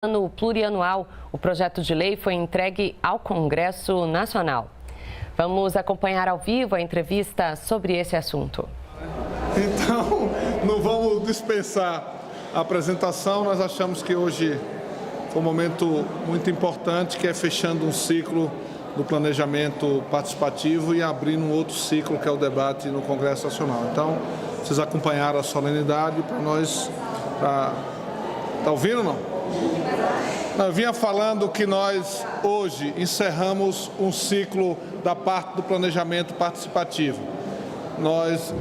Plano plurianual, o projeto de lei foi entregue ao Congresso Nacional. Vamos acompanhar ao vivo a entrevista sobre esse assunto. Então, não vamos dispensar a apresentação. Nós achamos que hoje foi um momento muito importante, que é fechando um ciclo do planejamento participativo e abrindo um outro ciclo, que é o debate no Congresso Nacional. Então, vocês acompanharam a solenidade para nós... Tá ouvindo ou não? Eu vinha falando que nós hoje encerramos um ciclo da parte do planejamento participativo.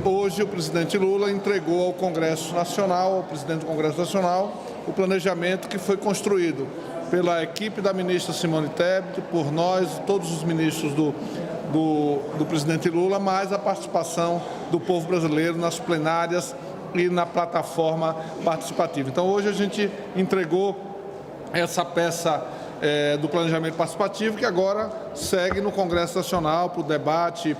Hoje o presidente Lula entregou ao Congresso Nacional, ao presidente do Congresso Nacional, o planejamento que foi construído pela equipe da ministra Simone Tebet, por nós, todos os ministros do presidente Lula, mais a participação do povo brasileiro nas plenárias e na plataforma participativa. Então, hoje a gente entregou essa peça do planejamento participativo, que agora segue no Congresso Nacional para o debate,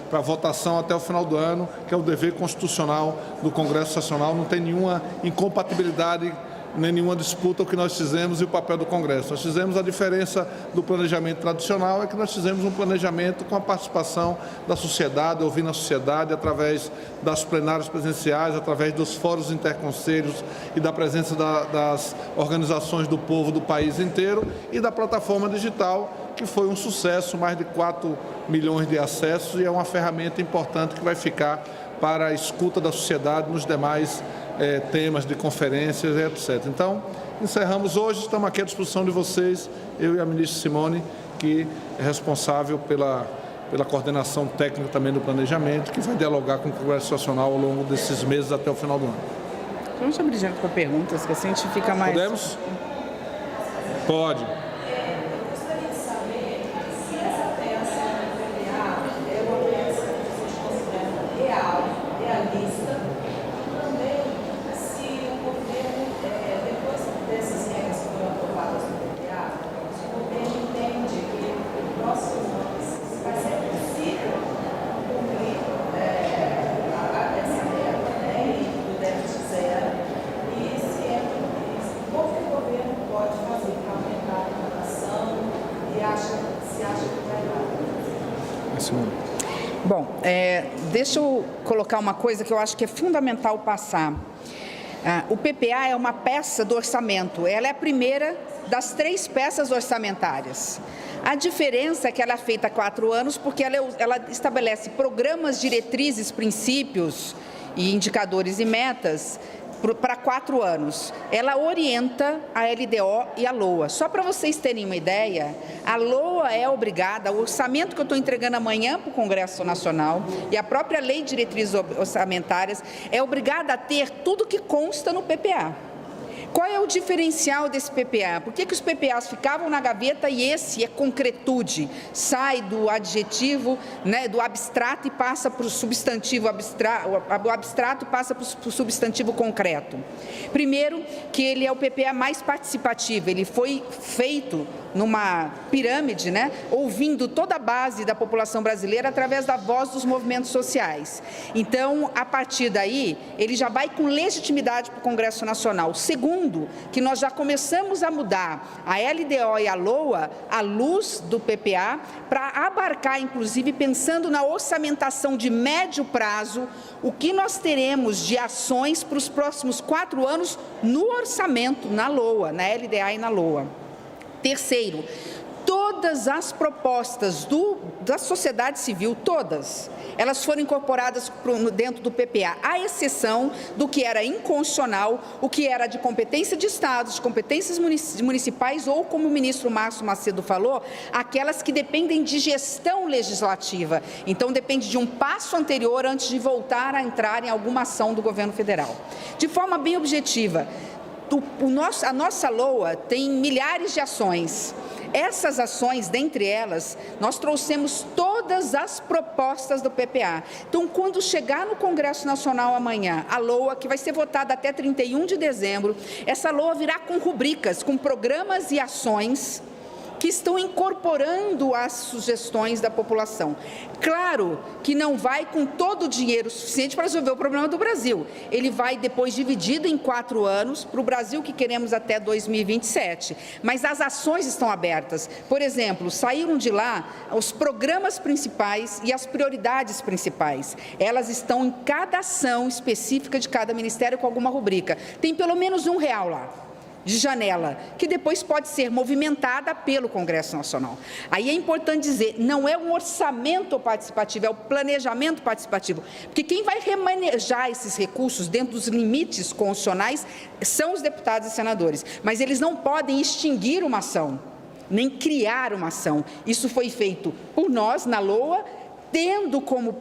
para a votação até o final do ano, que é o dever constitucional do Congresso Nacional. Não tem nenhuma incompatibilidade, nem nenhuma disputa o que nós fizemos e o papel do Congresso. Nós fizemos a diferença do planejamento tradicional, é que nós fizemos um planejamento com a participação da sociedade, ouvindo a sociedade através das plenárias presenciais, através dos fóruns interconselhos e da presença das organizações do povo do país inteiro e da plataforma digital, que foi um sucesso, mais de 4 milhões de acessos, e é uma ferramenta importante que vai ficar para a escuta da sociedade nos demais temas de conferências, etc. Então, encerramos hoje, estamos aqui à disposição de vocês, eu e a ministra Simone, que é responsável pela coordenação técnica também do planejamento, que vai dialogar com o Congresso Nacional ao longo desses meses até o final do ano. Vamos abrir para perguntas, que assim a gente fica mais... Podemos? Pode. Bom, deixa eu colocar uma coisa que eu acho que é fundamental passar. O PPA é uma peça do orçamento, ela é a primeira das 3 peças orçamentárias. A diferença é que ela é feita há 4 anos, porque ela estabelece programas, diretrizes, princípios e indicadores e metas para 4 anos. Ela orienta a LDO e a LOA. Só para vocês terem uma ideia, a LOA é obrigada, o orçamento que eu estou entregando amanhã para o Congresso Nacional e a própria Lei de Diretrizes Orçamentárias é obrigada a ter tudo que consta no PPA. Qual é o diferencial desse PPA? Por que os PPAs ficavam na gaveta e esse é concretude? Sai do adjetivo, né, do abstrato e passa para o substantivo abstrato, o abstrato passa para o substantivo concreto. Primeiro, que ele é o PPA mais participativo, ele foi feito numa pirâmide, né, ouvindo toda a base da população brasileira através da voz dos movimentos sociais. Então, a partir daí, ele já vai com legitimidade para o Congresso Nacional. Segundo, que nós já começamos a mudar a LDO e a LOA à luz do PPA para abarcar, inclusive, pensando na orçamentação de médio prazo, o que nós teremos de ações para os próximos 4 anos no orçamento, na LOA, na LDA e na LOA. Terceiro, todas as propostas da sociedade civil, todas, elas foram incorporadas dentro do PPA, à exceção do que era inconstitucional, o que era de competência de estados, de competências municipais ou, como o ministro Márcio Macedo falou, aquelas que dependem de gestão legislativa. Então, depende de um passo anterior antes de voltar a entrar em alguma ação do governo federal. De forma bem objetiva, a nossa LOA tem milhares de ações. Essas ações, dentre elas, nós trouxemos todas as propostas do PPA. Então, quando chegar no Congresso Nacional amanhã, a LOA, que vai ser votada até 31 de dezembro, essa LOA virá com rubricas, com programas e ações que estão incorporando as sugestões da população. Claro que não vai com todo o dinheiro suficiente para resolver o problema do Brasil. Ele vai depois dividido em 4 anos para o Brasil que queremos até 2027. Mas as ações estão abertas. Por exemplo, saíram de lá os programas principais e as prioridades principais. Elas estão em cada ação específica de cada ministério com alguma rubrica. Tem pelo menos R$1 lá, de janela, que depois pode ser movimentada pelo Congresso Nacional. Aí é importante dizer, não é um orçamento participativo, é o planejamento participativo, porque quem vai remanejar esses recursos dentro dos limites constitucionais são os deputados e senadores, mas eles não podem extinguir uma ação, nem criar uma ação. Isso foi feito por nós, na LOA, tendo como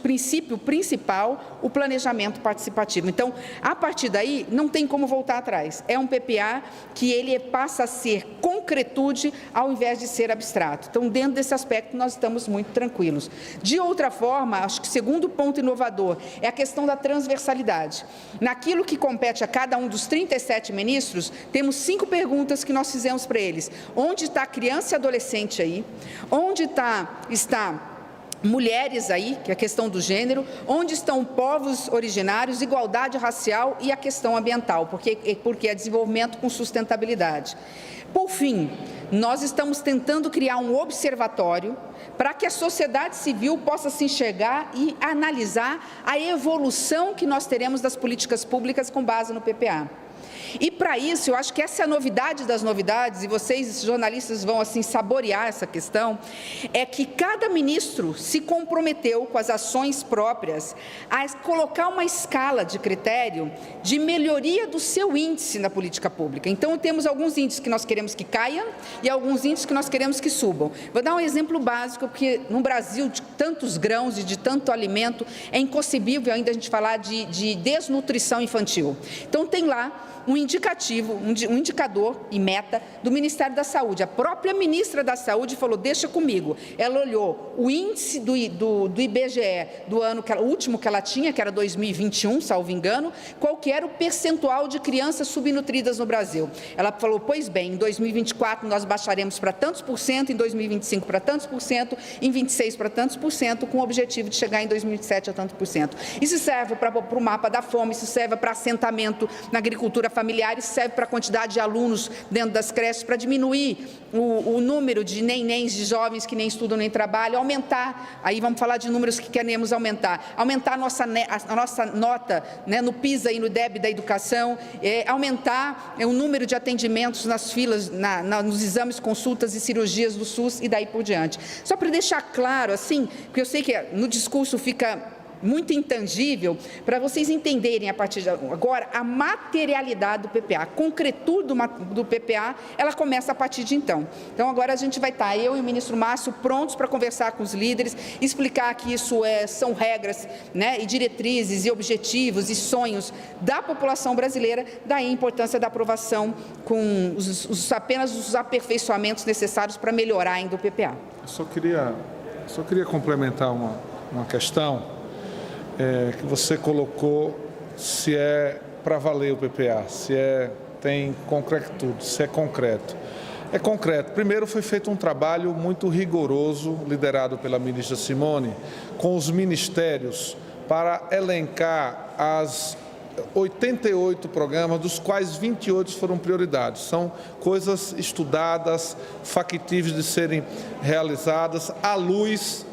princípio principal o planejamento participativo. Então, a partir daí, não tem como voltar atrás. É um PPA que ele passa a ser concretude ao invés de ser abstrato. Então, dentro desse aspecto, nós estamos muito tranquilos. De outra forma, acho que o segundo ponto inovador é a questão da transversalidade. Naquilo que compete a cada um dos 37 ministros, temos 5 perguntas que nós fizemos para eles. Onde está a criança e adolescente aí? Onde está mulheres aí, que é a questão do gênero, onde estão povos originários, igualdade racial e a questão ambiental, porque é desenvolvimento com sustentabilidade. Por fim, nós estamos tentando criar um observatório para que a sociedade civil possa se enxergar e analisar a evolução que nós teremos das políticas públicas com base no PPA. E para isso, eu acho que essa é a novidade das novidades, e vocês, jornalistas, vão assim saborear essa questão, é que cada ministro se comprometeu com as ações próprias a colocar uma escala de critério de melhoria do seu índice na política pública. Então, temos alguns índices que nós queremos que caiam e alguns índices que nós queremos que subam. Vou dar um exemplo básico, porque no Brasil, de tantos grãos e de tanto alimento, é inconcebível ainda a gente falar de desnutrição infantil. Então, tem lá um indicativo, um indicador e meta do Ministério da Saúde. A própria ministra da Saúde falou, deixa comigo. Ela olhou o índice do IBGE do ano, o último que ela tinha, que era 2021, salvo engano, qual que era o percentual de crianças subnutridas no Brasil. Ela falou, pois bem, em 2024 nós baixaremos para tantos por cento, em 2025 para tantos por cento, em 26 para tantos por cento, com o objetivo de chegar em 2027 a tanto por cento. Isso serve para o mapa da fome, isso serve para assentamento na agricultura familiar, isso serve para a quantidade de alunos dentro das creches, para diminuir o número de nenéns, de jovens que nem estudam nem trabalham, aumentar, aí vamos falar de números que queremos aumentar a nossa nota, né, no PISA e no DEB da educação, aumentar o número de atendimentos nas filas, nos exames, consultas e cirurgias do SUS e daí por diante. Só para deixar claro, assim, porque eu sei que no discurso fica muito intangível, para vocês entenderem a partir de agora a materialidade do PPA, a concretude do PPA, ela começa a partir de então. Então agora a gente vai estar, eu e o ministro Márcio, prontos para conversar com os líderes, explicar que isso são regras, né, e diretrizes e objetivos e sonhos da população brasileira, daí a importância da aprovação com apenas os aperfeiçoamentos necessários para melhorar ainda o PPA. Eu só queria complementar uma questão. Que você colocou se é para valer o PPA, se tem concretude, se é concreto. É concreto. Primeiro foi feito um trabalho muito rigoroso, liderado pela ministra Simone, com os ministérios para elencar as 88 programas, dos quais 28 foram prioridades. São coisas estudadas, factíveis de serem realizadas à luz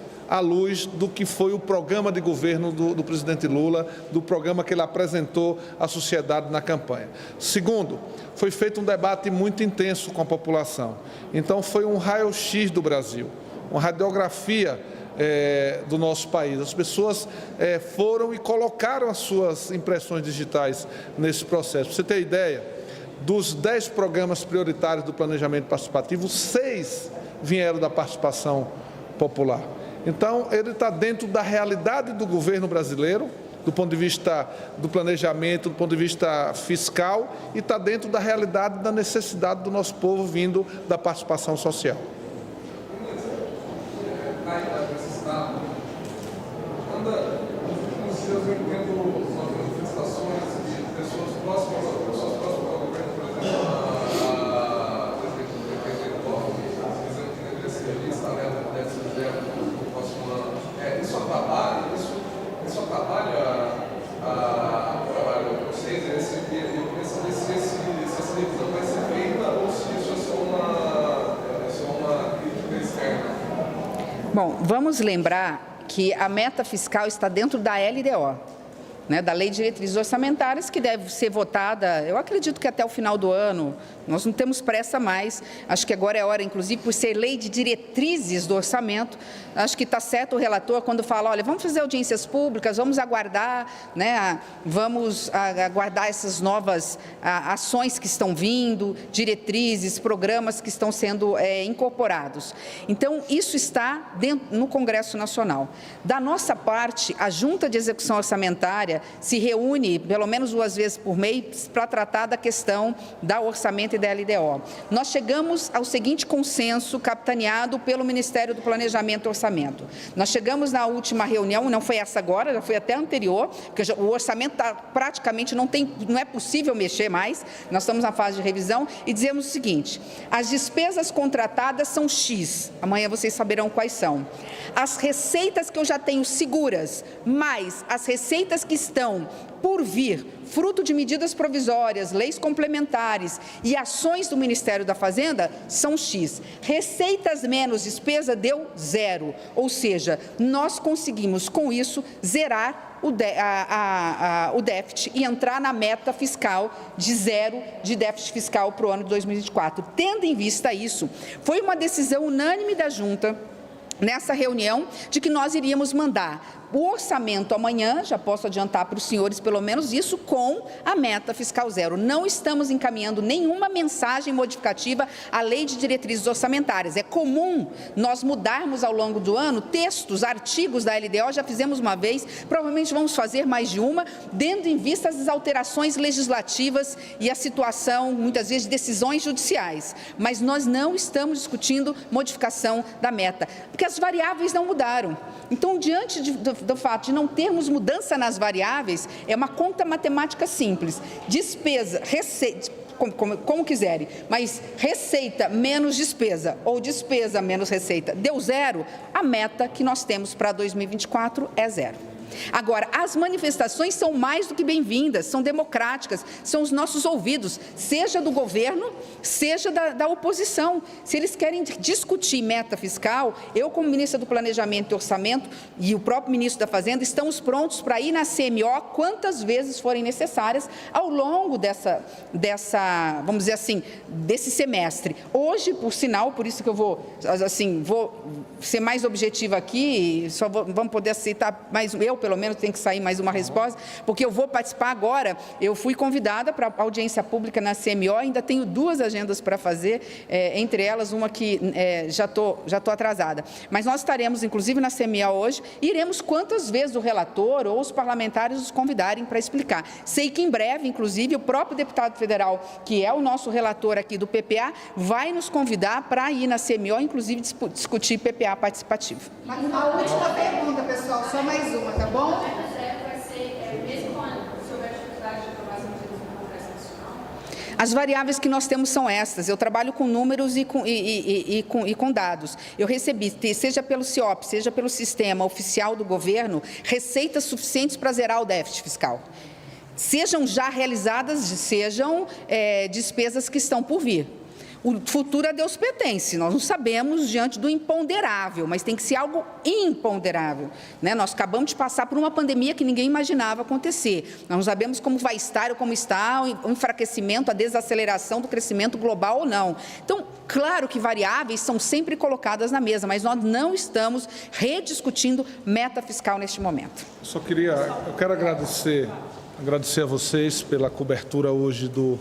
do que foi o programa de governo do presidente Lula, do programa que ele apresentou à sociedade na campanha. Segundo, foi feito um debate muito intenso com a população. Então, foi um raio-x do Brasil, uma radiografia do nosso país. As pessoas foram e colocaram as suas impressões digitais nesse processo. Para você ter ideia, dos 10 programas prioritários do planejamento participativo, 6 vieram da participação popular. Então, ele está dentro da realidade do governo brasileiro, do ponto de vista do planejamento, do ponto de vista fiscal, e está dentro da realidade da necessidade do nosso povo vindo da participação social. Bom, vamos lembrar que a meta fiscal está dentro da LDO, né, da Lei de Diretrizes Orçamentárias, que deve ser votada, eu acredito que até o final do ano. Nós não temos pressa mais, acho que agora é hora, inclusive, por ser lei de diretrizes do orçamento, acho que está certo o relator quando fala, olha, vamos fazer audiências públicas, vamos aguardar, né, vamos aguardar essas novas ações que estão vindo, diretrizes, programas que estão sendo incorporados. Então, isso está no Congresso Nacional. Da nossa parte, a Junta de Execução Orçamentária se reúne pelo menos 2 vezes por mês para tratar da questão da orçamento e da LDO. Nós chegamos ao seguinte consenso capitaneado pelo Ministério do Planejamento e Orçamento. Nós chegamos na última reunião, não foi essa agora, já foi até anterior, porque o orçamento praticamente não é possível mexer mais, nós estamos na fase de revisão e dizemos o seguinte, as despesas contratadas são X, amanhã vocês saberão quais são. As receitas que eu já tenho seguras, mais as receitas que estão por vir, fruto de medidas provisórias, leis complementares e ações do Ministério da Fazenda, são X. Receitas menos despesa deu 0, ou seja, nós conseguimos com isso zerar o déficit e entrar na meta fiscal de 0 de déficit fiscal para o ano de 2024. Tendo em vista isso, foi uma decisão unânime da Junta, nessa reunião, de que nós iríamos mandar o orçamento amanhã, já posso adiantar para os senhores pelo menos isso, com a meta fiscal 0. Não estamos encaminhando nenhuma mensagem modificativa à Lei de Diretrizes Orçamentárias. É comum nós mudarmos ao longo do ano textos, artigos da LDO, já fizemos uma vez, provavelmente vamos fazer mais de uma, tendo em vista as alterações legislativas e a situação, muitas vezes, de decisões judiciais. Mas nós não estamos discutindo modificação da meta, porque as variáveis não mudaram. Então, diante do fato de não termos mudança nas variáveis, é uma conta matemática simples. Despesa, receita, como quiserem, mas receita menos despesa ou despesa menos receita deu 0, a meta que nós temos para 2024 é 0. Agora, as manifestações são mais do que bem-vindas, são democráticas, são os nossos ouvidos, seja do governo, seja da oposição. Se eles querem discutir meta fiscal, eu, como ministra do Planejamento e Orçamento, e o próprio ministro da Fazenda, estamos prontos para ir na CMO quantas vezes forem necessárias ao longo vamos dizer assim, desse semestre. Hoje, por sinal, por isso que eu vou ser mais objetiva aqui, só vamos poder aceitar mais pelo menos tem que sair mais uma resposta, porque eu vou participar agora, eu fui convidada para audiência pública na CMO, ainda tenho 2 agendas para fazer, entre elas uma que já estou atrasada. Mas nós estaremos, inclusive, na CMO hoje, e iremos quantas vezes o relator ou os parlamentares nos convidarem para explicar. Sei que em breve, inclusive, o próprio deputado federal, que é o nosso relator aqui do PPA, vai nos convidar para ir na CMO, inclusive discutir PPA participativo. Mas uma última pergunta, pessoal, só mais uma, tá bom? As variáveis que nós temos são estas. Eu trabalho com números e com dados. Eu recebi, seja pelo CIOP, seja pelo sistema oficial do governo, receitas suficientes para zerar o déficit fiscal. Sejam já realizadas, sejam despesas que estão por vir. O futuro a Deus pertence, nós não sabemos diante do imponderável, mas tem que ser algo imponderável, né? Nós acabamos de passar por uma pandemia que ninguém imaginava acontecer. Nós não sabemos como vai estar ou como está o enfraquecimento, a desaceleração do crescimento global ou não. Então, claro que variáveis são sempre colocadas na mesa, mas nós não estamos rediscutindo meta fiscal neste momento. Eu quero agradecer a vocês pela cobertura hoje do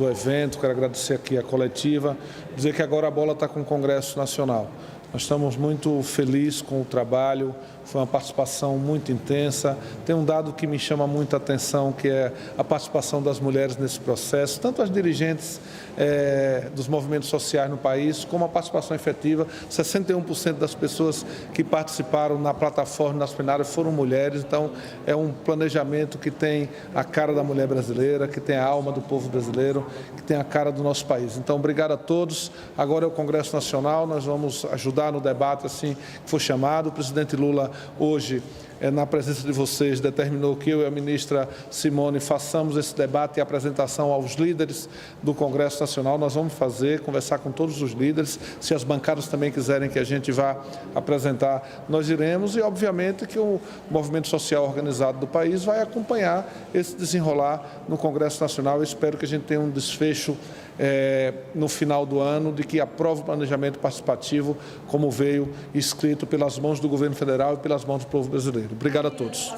evento, quero agradecer aqui a coletiva, dizer que agora a bola está com o Congresso Nacional. Nós estamos muito felizes com o trabalho, foi uma participação muito intensa. Tem um dado que me chama muita atenção, que é a participação das mulheres nesse processo, tanto as dirigentes dos movimentos sociais no país, como a participação efetiva. 61% das pessoas que participaram na plataforma, nas plenárias, foram mulheres. Então, é um planejamento que tem a cara da mulher brasileira, que tem a alma do povo brasileiro, que tem a cara do nosso país. Então, obrigado a todos. Agora é o Congresso Nacional, nós vamos ajudar no debate assim que for chamado. O presidente Lula hoje na presença de vocês, determinou que eu e a ministra Simone façamos esse debate e apresentação aos líderes do Congresso Nacional. Nós vamos fazer, conversar com todos os líderes. Se as bancadas também quiserem que a gente vá apresentar, nós iremos. E, obviamente, que o movimento social organizado do país vai acompanhar esse desenrolar no Congresso Nacional. Eu espero que a gente tenha um desfecho no final do ano, de que aprove o planejamento participativo, como veio escrito pelas mãos do governo federal e pelas mãos do povo brasileiro. Obrigado a todos.